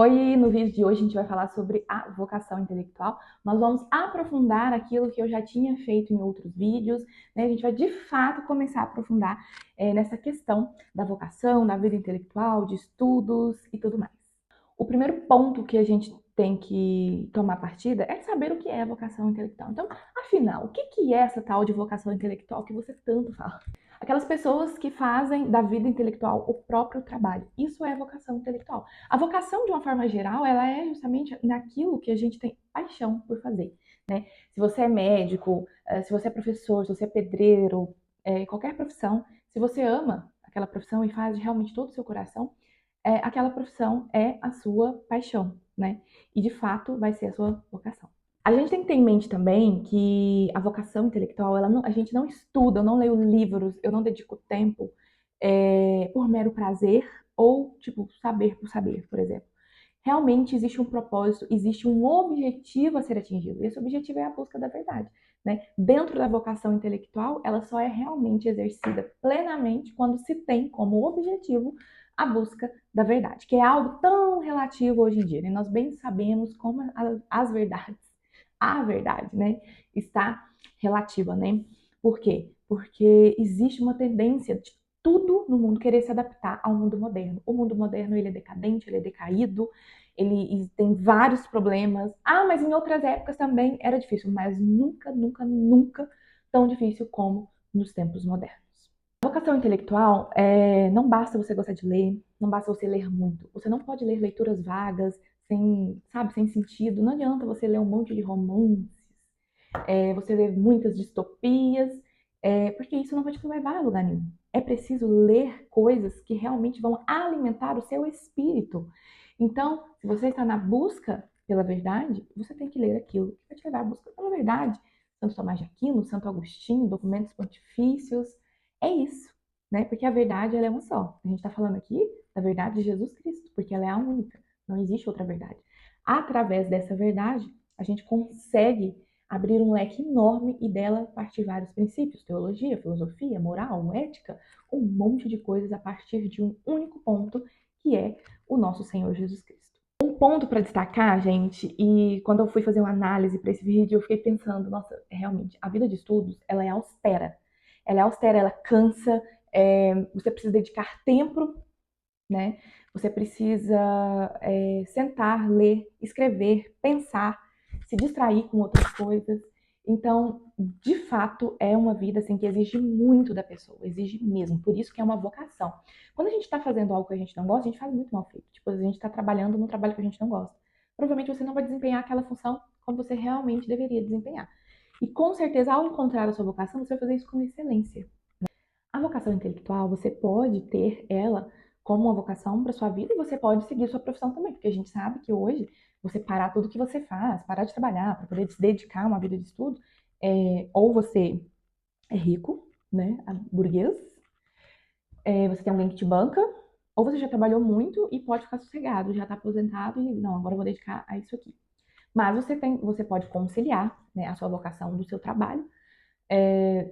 Oi, no vídeo de hoje a gente vai falar sobre a vocação intelectual. Nós vamos aprofundar aquilo que eu já tinha feito em outros vídeos, né? A gente vai de fato começar a aprofundar nessa questão da vocação, da vida intelectual, de estudos e tudo mais. O primeiro ponto que a gente tem que tomar partida é saber o que é a vocação intelectual. Então, afinal, o que é essa tal de vocação intelectual que você tanto fala? Aquelas pessoas que fazem da vida intelectual o próprio trabalho. Isso é vocação intelectual. A vocação, de uma forma geral, ela é justamente naquilo que a gente tem paixão por fazer, né? Se você é médico, se você é professor, se você é pedreiro, qualquer profissão, se você ama aquela profissão e faz realmente todo o seu coração, aquela profissão é a sua paixão, né? E de fato vai ser a sua vocação. A gente tem que ter em mente também que a vocação intelectual, a gente não estuda, eu não leio livros, eu não dedico tempo por mero prazer ou, tipo, saber por saber, por exemplo. Realmente existe um propósito, existe um objetivo a ser atingido. E esse objetivo é a busca da verdade, né? Dentro da vocação intelectual, ela só é realmente exercida plenamente quando se tem como objetivo a busca da verdade, que é algo tão relativo hoje em dia, né? Nós bem sabemos como as verdades, a verdade, né, está relativa, né? Por quê? Porque existe uma tendência de tudo no mundo querer se adaptar ao mundo moderno. O mundo moderno, ele é decadente, ele é decaído, ele tem vários problemas. Ah, mas em outras épocas também era difícil, mas nunca, nunca, nunca tão difícil como nos tempos modernos. A vocação intelectual, não basta você gostar de ler, não basta você ler muito. Você não pode ler leituras vagas, sem, sabe, sem sentido. Não adianta você ler um monte de romances, você ler muitas distopias, porque isso não vai te levar a lugar nenhum. É preciso ler coisas que realmente vão alimentar o seu espírito. Então, se você está na busca pela verdade, você tem que ler aquilo que vai te levar à busca pela verdade. Santo Tomás de Aquino, Santo Agostinho, documentos pontifícios, é isso, né? Porque a verdade, ela é uma só. A gente está falando aqui da verdade de Jesus Cristo, porque ela é a única. Não existe outra verdade. Através dessa verdade, a gente consegue abrir um leque enorme e dela partir vários princípios, teologia, filosofia, moral, ética, um monte de coisas a partir de um único ponto, que é o nosso Senhor Jesus Cristo. Um ponto para destacar, gente, e quando eu fui fazer uma análise para esse vídeo, eu fiquei pensando, nossa, realmente, a vida de estudos, ela é austera. Ela é austera, ela cansa, você precisa dedicar tempo, né? Você precisa sentar, ler, escrever, pensar, se distrair com outras coisas. Então, de fato, é uma vida assim que exige muito da pessoa, exige mesmo. Por isso que é uma vocação. Quando a gente está fazendo algo que a gente não gosta, a gente faz muito mal feito. Tipo, a gente está trabalhando num trabalho que a gente não gosta. Provavelmente você não vai desempenhar aquela função como você realmente deveria desempenhar. E com certeza, ao encontrar a sua vocação, você vai fazer isso com excelência. A vocação intelectual, você pode ter ela como uma vocação para sua vida e você pode seguir sua profissão também, porque a gente sabe que hoje você parar tudo que você faz, parar de trabalhar para poder se dedicar a uma vida de estudo, ou você é rico, né, burguês, você tem alguém que te banca, ou você já trabalhou muito e pode ficar sossegado, já está aposentado e não, agora eu vou dedicar a isso aqui. Mas você pode conciliar, né, a sua vocação do seu trabalho,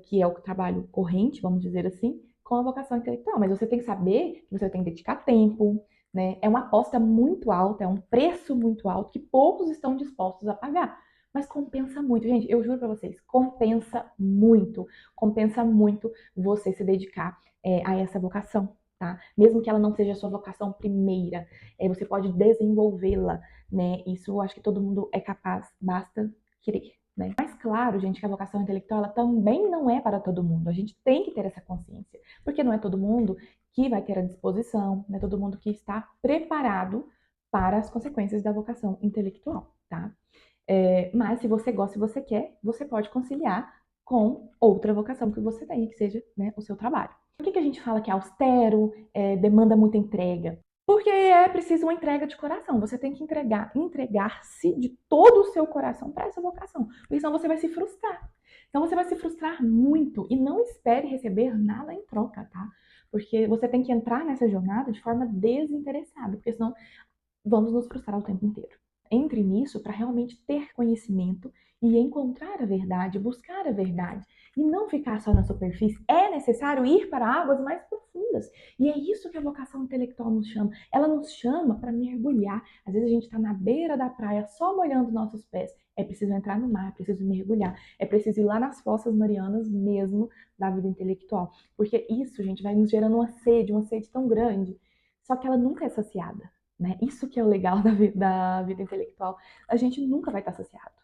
que é o trabalho corrente, vamos dizer assim, com a vocação intelectual. Mas você tem que saber que você tem que dedicar tempo, né? É uma aposta muito alta, é um preço muito alto que poucos estão dispostos a pagar. Mas compensa muito, gente. Eu juro para vocês, compensa muito você se dedicar a essa vocação, tá? Mesmo que ela não seja a sua vocação primeira, você pode desenvolvê-la, né? Isso eu acho que todo mundo é capaz, basta querer. Né? Mas claro, gente, que a vocação intelectual ela também não é para todo mundo. A gente tem que ter essa consciência, porque não é todo mundo que vai ter a disposição, não é todo mundo que está preparado para as consequências da vocação intelectual, tá? Mas se você gosta, se você quer, você pode conciliar com outra vocação que você tem, que seja, né, o seu trabalho. Por que a gente fala que é austero, demanda muita entrega? Porque é preciso uma entrega de coração. Você tem que entregar-se de todo o seu coração para essa vocação. Porque senão você vai se frustrar. Então você vai se frustrar muito e não espere receber nada em troca, tá? Porque você tem que entrar nessa jornada de forma desinteressada, porque senão vamos nos frustrar o tempo inteiro. Entre nisso para realmente ter conhecimento e encontrar a verdade, buscar a verdade e não ficar só na superfície. É necessário ir para águas mais profundas. profundas. E é isso que a vocação intelectual nos chama. Ela nos chama para mergulhar. Às vezes a gente está na beira da praia só molhando nossos pés. É preciso entrar no mar, é preciso mergulhar, é preciso ir lá nas fossas marianas mesmo da vida intelectual. Porque isso, gente, vai nos gerando uma sede tão grande, só que ela nunca é saciada, né? Isso que é o legal da vida intelectual. A gente nunca vai estar saciado.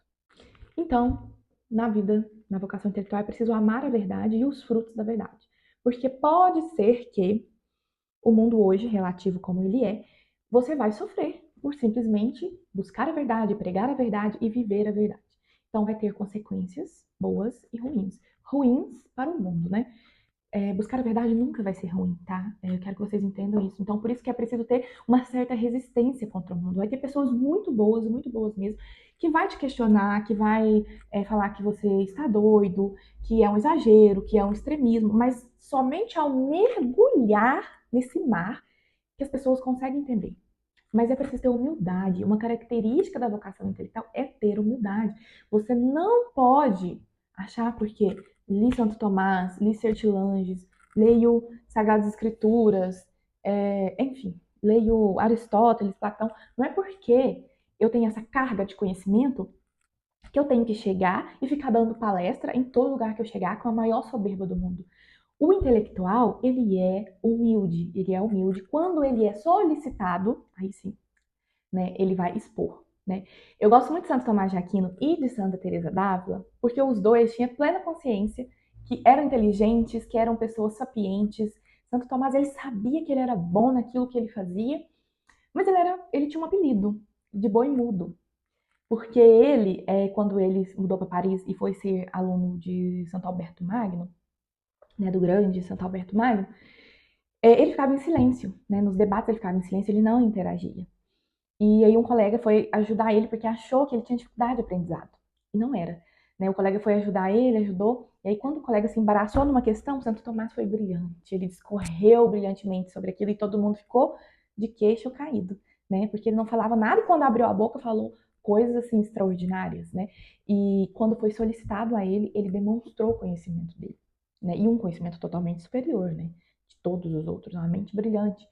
Então, na vocação intelectual, é preciso amar a verdade e os frutos da verdade. Porque pode ser que o mundo hoje, relativo como ele é, você vai sofrer por simplesmente buscar a verdade, pregar a verdade e viver a verdade. Então vai ter consequências boas e ruins. Ruins para o mundo, né? Buscar a verdade nunca vai ser ruim, tá? Eu quero que vocês entendam isso. Então, por isso que é preciso ter uma certa resistência contra o mundo. Vai ter pessoas muito boas mesmo, que vai te questionar, que vai falar que você está doido, que é um exagero, que é um extremismo, mas somente ao mergulhar nesse mar que as pessoas conseguem entender. Mas é preciso ter humildade. Uma característica da vocação intelectual é ter humildade. Você não pode achar porque li Santo Tomás, li Sertilanges, leio Sagradas Escrituras, enfim, leio Aristóteles, Platão. Não é porque eu tenho essa carga de conhecimento que eu tenho que chegar e ficar dando palestra em todo lugar que eu chegar com a maior soberba do mundo. O intelectual, ele é humilde, Quando ele é solicitado, aí sim, né, ele vai expor, né? Eu gosto muito de Santo Tomás de Aquino e de Santa Teresa d'Ávila, porque os dois tinham plena consciência que eram inteligentes, que eram pessoas sapientes. Santo Tomás, ele sabia que ele era bom naquilo que ele fazia, mas ele tinha um apelido de boi mudo, porque ele, quando ele mudou para Paris e foi ser aluno de Santo Alberto Magno, né, do grande Santo Alberto Magno, ele ficava em silêncio, né? Nos debates ele ficava em silêncio, ele não interagia. E aí um colega foi ajudar ele porque achou que ele tinha dificuldade de aprendizado. E não era. Né? O colega foi ajudar ele, ajudou. E aí quando o colega se embaraçou numa questão, Santo Tomás foi brilhante. Ele discorreu brilhantemente sobre aquilo e todo mundo ficou de queixo caído, né? Porque ele não falava nada e quando abriu a boca falou coisas assim extraordinárias, né? E quando foi solicitado a ele, ele demonstrou o conhecimento dele, né? E um conhecimento totalmente superior, né? De todos os outros, uma mente brilhante.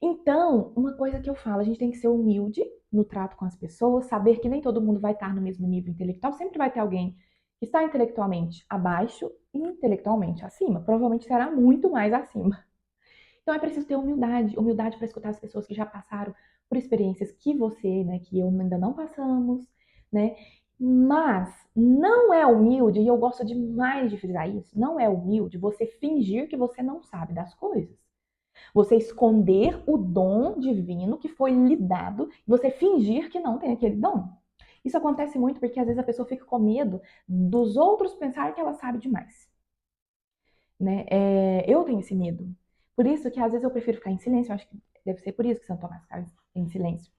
Então, uma coisa que eu falo, a gente tem que ser humilde no trato com as pessoas, saber que nem todo mundo vai estar no mesmo nível intelectual, sempre vai ter alguém que está intelectualmente abaixo e intelectualmente acima, provavelmente será muito mais acima. Então é preciso ter humildade para escutar as pessoas que já passaram por experiências que você, né, que eu ainda não passamos, né? Mas não é humilde, e eu gosto demais de frisar isso, não é humilde você fingir que você não sabe das coisas. Você esconder o dom divino que foi lhe dado e você fingir que não tem aquele dom. Isso acontece muito porque às vezes a pessoa fica com medo dos outros pensar que ela sabe demais. Né? Eu tenho esse medo. Por isso que às vezes eu prefiro ficar em silêncio. Eu acho que deve ser por isso que Santo Tomás fica em silêncio.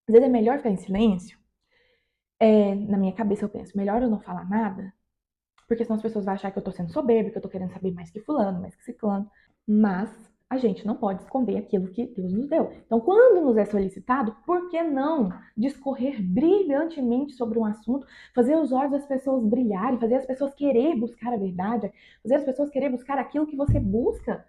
Às vezes é melhor ficar em silêncio. Na minha cabeça eu penso, melhor eu não falar nada, porque senão as pessoas vão achar que eu tô sendo soberba, que eu tô querendo saber mais que fulano, mais que ciclano. Mas a gente não pode esconder aquilo que Deus nos deu. Então, quando nos é solicitado, por que não discorrer brilhantemente sobre um assunto, fazer os olhos das pessoas brilharem, fazer as pessoas querer buscar a verdade, fazer as pessoas querer buscar aquilo que você busca,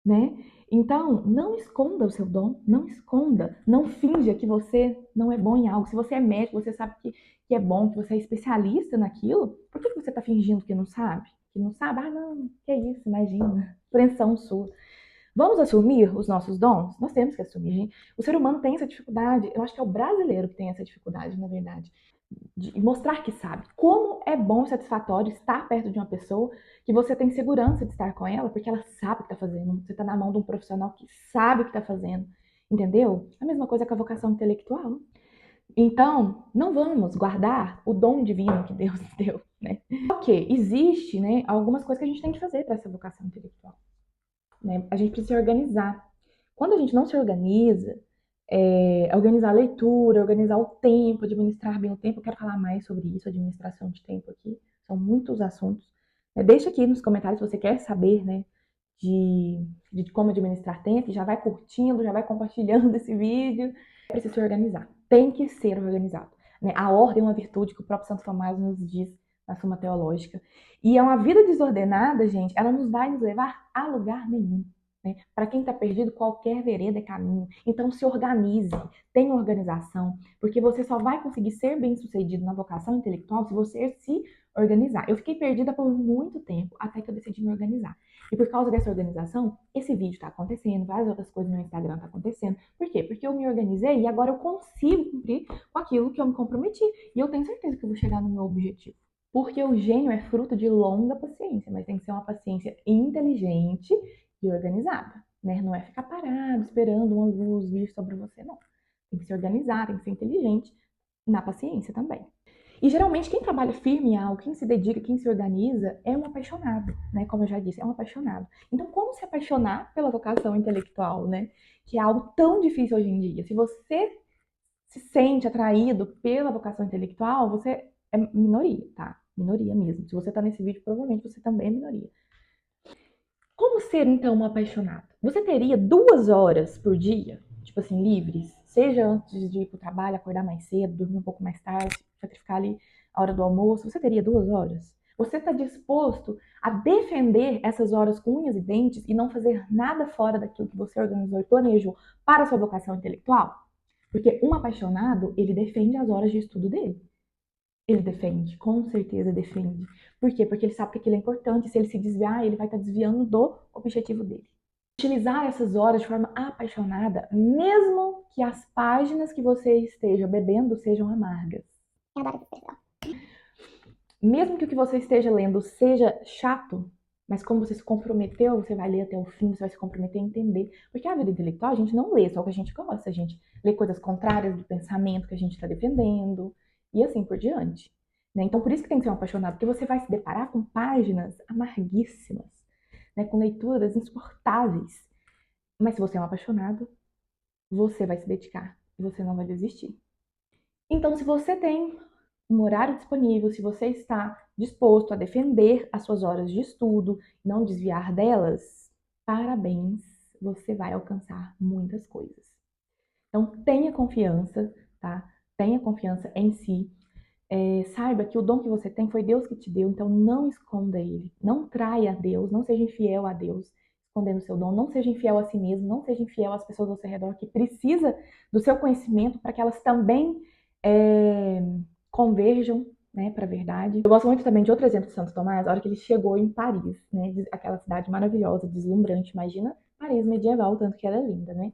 né? Então, não esconda o seu dom, não esconda, não finja que você não é bom em algo. Se você é médico, você sabe que é bom, que você é especialista naquilo, por que você está fingindo que não sabe? Que não sabe? Ah, não, que isso, imagina. Apreensão sua. Vamos assumir os nossos dons? Nós temos que assumir, gente. O ser humano tem essa dificuldade. Eu acho que é o brasileiro que tem essa dificuldade, na verdade, de mostrar que sabe. Como é bom e satisfatório estar perto de uma pessoa que você tem segurança de estar com ela, porque ela sabe o que está fazendo. Você está na mão de um profissional que sabe o que está fazendo. Entendeu? A mesma coisa com a vocação intelectual. Então, não vamos guardar o dom divino que Deus deu, né? Ok, existe, né, algumas coisas que a gente tem que fazer para essa vocação intelectual. Né? A gente precisa se organizar. Quando a gente não se organiza, organizar a leitura, organizar o tempo, administrar bem o tempo, eu quero falar mais sobre isso, administração de tempo aqui, são muitos assuntos. Deixa aqui nos comentários se você quer saber, né, de como administrar tempo, já vai curtindo, já vai compartilhando esse vídeo. É preciso se organizar, tem que ser organizado. Né? A ordem é uma virtude que o próprio Santo Tomás nos diz na Suma Teológica. E é uma vida desordenada, gente, ela nos vai nos levar a lugar nenhum. né? Para quem está perdido, qualquer vereda é caminho. Então se organize, tenha organização, porque você só vai conseguir ser bem-sucedido na vocação intelectual se você se organizar. Eu fiquei perdida por muito tempo, até que eu decidi me organizar. E por causa dessa organização, esse vídeo está acontecendo, várias outras coisas no meu Instagram estão acontecendo. Por quê? Porque eu me organizei e agora eu consigo cumprir com aquilo que eu me comprometi. E eu tenho certeza que eu vou chegar no meu objetivo. Porque o gênio é fruto de longa paciência, mas tem que ser uma paciência inteligente e organizada, né? Não é ficar parado esperando uma luz vir sobre você, não. Tem que se organizar, tem que ser inteligente na paciência também. E geralmente quem trabalha firme em algo, quem se dedica, quem se organiza, é um apaixonado, né? Como eu já disse, é um apaixonado. Então, como se apaixonar pela vocação intelectual, né? Que é algo tão difícil hoje em dia. Se você se sente atraído pela vocação intelectual, você é minoria, tá? Minoria mesmo. Se você tá nesse vídeo, provavelmente você também é minoria. Como ser, então, um apaixonado? Você teria 2 horas por dia, tipo assim, livres? Seja antes de ir pro trabalho, acordar mais cedo, dormir um pouco mais tarde, sacrificar ali a hora do almoço. Você teria 2 horas? Você está disposto a defender essas horas com unhas e dentes e não fazer nada fora daquilo que você organizou e planejou para a sua vocação intelectual? Porque um apaixonado, ele defende as horas de estudo dele. Ele defende, com certeza defende. Por quê? Porque ele sabe que aquilo é importante. Se ele se desviar, ele vai estar desviando do objetivo dele. Utilizar essas horas de forma apaixonada, mesmo que as páginas que você esteja bebendo sejam amargas. Eu adoro essa expressão. Mesmo que o que você esteja lendo seja chato, mas como você se comprometeu, você vai ler até o fim, você vai se comprometer a entender. Porque a vida intelectual, a gente não lê só o que a gente gosta, a gente lê coisas contrárias do pensamento que a gente está defendendo, e assim por diante. Né? Então, por isso que tem que ser um apaixonado, porque você vai se deparar com páginas amarguíssimas, né? Com leituras insuportáveis. Mas se você é um apaixonado, você vai se dedicar e você não vai desistir. Então, se você tem um horário disponível, se você está disposto a defender as suas horas de estudo, não desviar delas, parabéns, você vai alcançar muitas coisas. Então, tenha confiança, tá? Tenha confiança em si. Saiba que o dom que você tem foi Deus que te deu, então não esconda ele. Não traia a Deus, não seja infiel a Deus, escondendo o seu dom. Não seja infiel a si mesmo, não seja infiel às pessoas ao seu redor que precisa do seu conhecimento para que elas também converjam, né, para a verdade. Eu gosto muito também de outro exemplo de Santo Tomás, a hora que ele chegou em Paris, né, aquela cidade maravilhosa, deslumbrante. Imagina Paris medieval, tanto que era linda, né?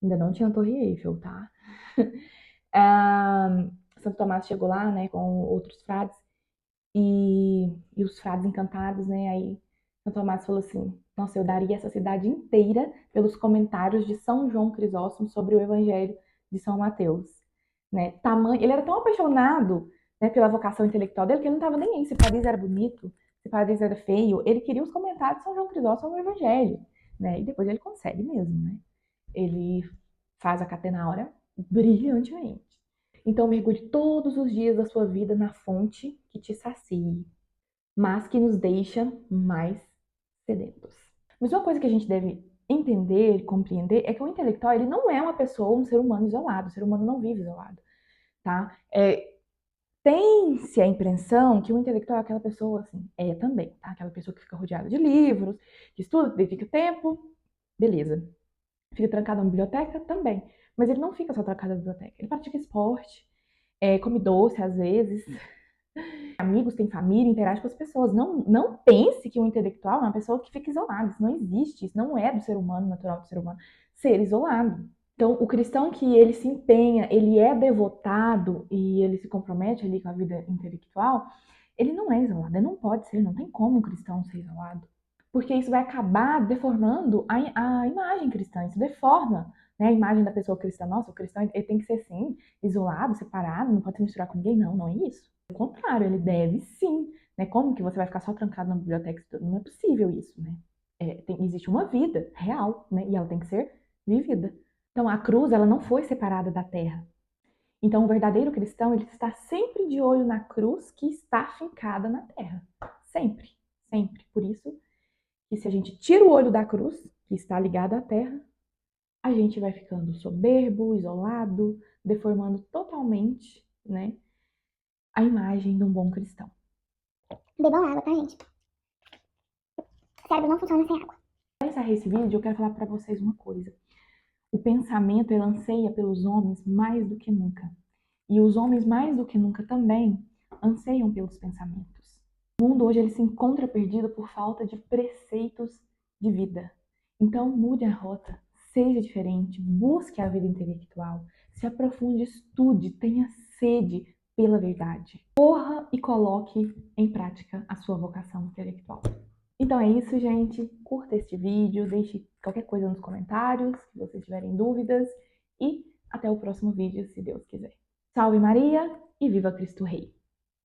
Ainda não tinha a Torre Eiffel, tá? Santo Tomás chegou lá, né, com outros frades, e os frades encantados, né, aí Santo Tomás falou assim: nossa, eu daria essa cidade inteira pelos comentários de São João Crisóstomo sobre o Evangelho de São Mateus, né? Ele era tão apaixonado, né, pela vocação intelectual dele que ele não estava nem aí se Paris era bonito, se Paris era feio. Ele queria os comentários de São João Crisóstomo sobre o Evangelho, né? E depois ele consegue mesmo, né? Ele faz a catenaura brilhantemente. Então mergulhe todos os dias da sua vida na fonte que te sacie, mas que nos deixa mais sedentos. Mas uma coisa que a gente deve entender e compreender é que o intelectual, ele não é uma pessoa, um ser humano isolado. O ser humano não vive isolado, tá? Tem-se a impressão que o intelectual é aquela pessoa, assim, também, tá? Aquela pessoa que fica rodeada de livros, que estuda, dedica tempo, beleza. Fica trancado na biblioteca, também. Mas ele não fica só trancado na biblioteca. Ele pratica esporte, come doce às vezes, amigos, tem família, interage com as pessoas. Não pense que o intelectual é uma pessoa que fica isolada. Isso não existe. Isso não é do ser humano, natural do ser humano, ser isolado. Então, o cristão que ele se empenha, ele é devotado e ele se compromete ali com a vida intelectual, ele não é isolado, ele não pode ser, não tem como um cristão ser isolado. Porque isso vai acabar deformando a imagem cristã, isso deforma, né, a imagem da pessoa cristã. Nossa, o cristão ele tem que ser assim, isolado, separado, não pode se misturar com ninguém. Não, não é isso. Ao contrário, ele deve sim. Né? Como que você vai ficar só trancado na biblioteca? Não é possível isso, né? Existe uma vida real, né? E ela tem que ser vivida. Então, a cruz, ela não foi separada da terra. Então, o verdadeiro cristão, ele está sempre de olho na cruz que está fincada na terra. Sempre, sempre. Por isso, que se a gente tira o olho da cruz, que está ligada à terra, a gente vai ficando soberbo, isolado, deformando totalmente, né, a imagem de um bom cristão. Bebam água, tá, gente? O cérebro não funciona sem água. Para encerrar esse vídeo, eu quero falar para vocês uma coisa. O pensamento, ele anseia pelos homens mais do que nunca. E os homens, mais do que nunca, também anseiam pelos pensamentos. O mundo hoje ele se encontra perdido por falta de preceitos de vida. Então, mude a rota, seja diferente, busque a vida intelectual, se aprofunde, estude, tenha sede pela verdade. Corra e coloque em prática a sua vocação intelectual. Então é isso, gente. Curta este vídeo, deixe qualquer coisa nos comentários, se vocês tiverem dúvidas. E até o próximo vídeo, se Deus quiser. Salve Maria e viva Cristo Rei!